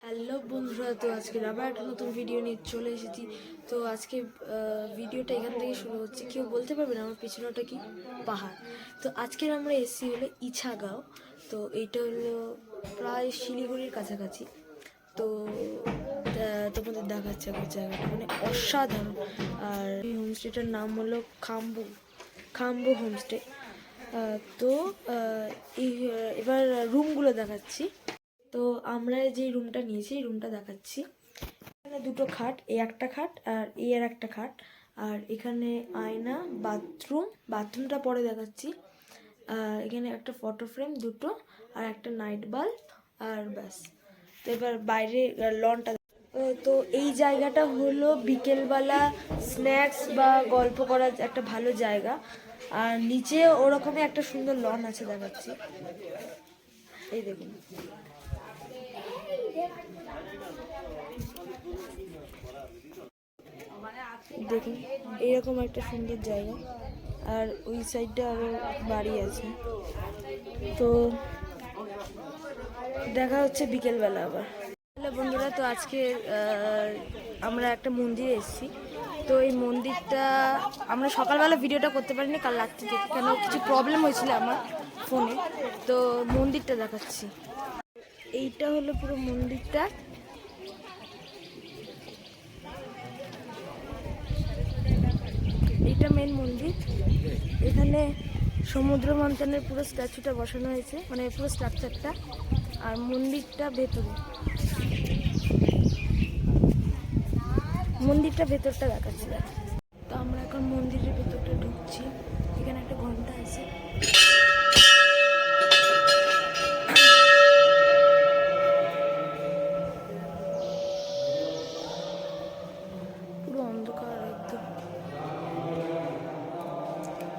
Hello বন্ধুরা, তো আজকে আবার একটা নতুন ভিডিও নিয়ে চলে এসেছি। তো আজকে ভিডিওটা এখান থেকে শুরু হচ্ছে। কেউ বলতে পারবে না আমার পিছনেটা কি? পাহাড়। তো আজকের আমরা এসেছি হলো ইছাগাঁও। তো এইটা হলো প্রায় শিলিগুড়ির কাছাকাছি। তো তোমাদের দেখাচ্ছে আমার জায়গাটা, মানে অসাধারণ। আর এই হোমস্টেটার নাম হলো খাম্বু হোমস্টে। তো এবার রুমগুলো দেখাচ্ছি। তো আমরা যে রুমটা নিয়েছি এই রুমটা দেখাচ্ছি। এখানে দুটো খাট, এই একটা খাট আর এই আর একটা খাট। আর এখানে আয়না, বাথরুমটা পরে দেখাচ্ছি। আর এখানে একটা ফটো ফ্রেম দুটো আর একটা নাইট বাল্ব আর ব্যাস। তো এবার বাইরে লনটা। তো এই জায়গাটা হলো বিকেলবেলা স্ন্যাক্স বা গল্প করার একটা ভালো জায়গা। আর নিচে ওরকমই একটা সুন্দর লন আছে, দেখাচ্ছি। এই দেখুন, দেখুন এইরকম একটা সুন্দর জায়গা। আর ওই সাইডটা আরো বাড়ি আছে। তো দেখা হচ্ছে বিকেলবেলা আবার। হ্যালো বন্ধুরা, তো আজকে আমরা একটা মন্দিরে এসেছি। তো এই মন্দিরটা আমরা সকালবেলা ভিডিওটা করতে পারিনি, কাল রাত্রি থেকে, কেন কিছু প্রবলেম হয়েছিল আমার ফোনে। তো মন্দিরটা দেখাচ্ছি। এইটা হলো পুরো মন্দিরটা। এটা মেন মন্দির। এখানে সমুদ্র মন্থনের পুরো স্ট্যাচুটা বসানো হয়েছে, মানে পুরো স্ট্রাকচারটা। আর মন্দিরটা ভেতরটা দেখাচ্ছি। তো আমরা এখন মন্দিরের ভেতরটা ঢুকছি। এখানে একটা ঘন্টা আছে। পুরো অন্ধকার একদম।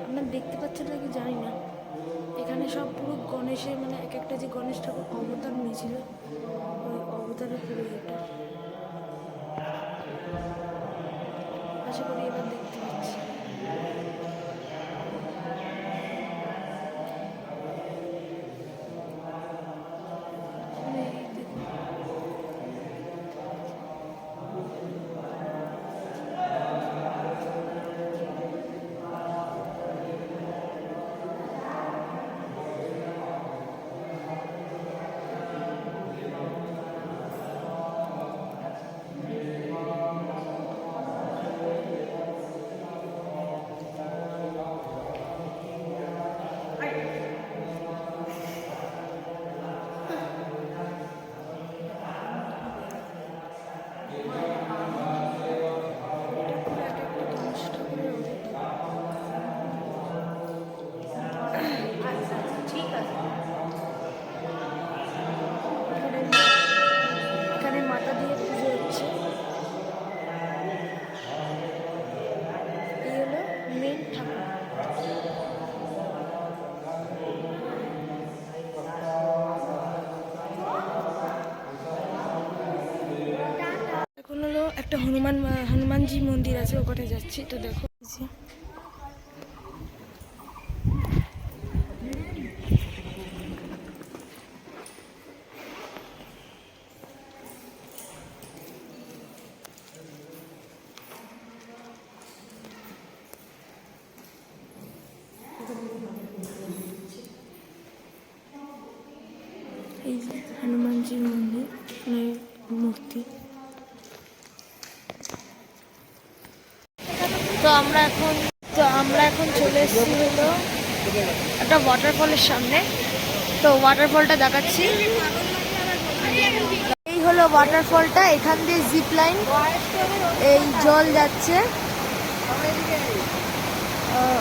আপনারা দেখতে পাচ্ছেন নাকি জানি না। এখানে সব পুরো গণেশের, মানে এক একটা যে গণেশ ঠাকুর অবতার নিয়েছিল, ওই অবতারের পুরো এটা। আশা করি এবার দেখতে পাচ্ছি। এখানে মাথা দিয়ে পুজো হচ্ছে। এই হলো মেন ঠাকুর। এখন হলো একটা হনুমানজি মন্দির আছে, ওখানে যাচ্ছি। তো দেখো, এই যে হনুমানজির মন্দির, মূর্তি। তো আমরা এখন চলে এসেছি হলো একটা ওয়াটারফলের সামনে। তো ওয়াটারফলটা দেখাচ্ছি। এই হলো ওয়াটারফলটা। এখান দিয়ে জিপ লাইন, এই জল যাচ্ছে।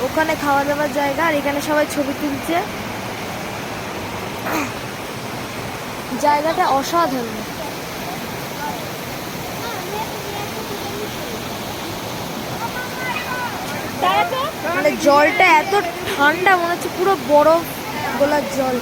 ওখানে খাওয়া দাওয়ার জায়গা, আর এখানে সবাই ছবি তুলছে। জায়গাটা অসাধারণ। মানে জলটা এত ঠান্ডা, মনে হচ্ছে পুরো বরফ গোলার জল।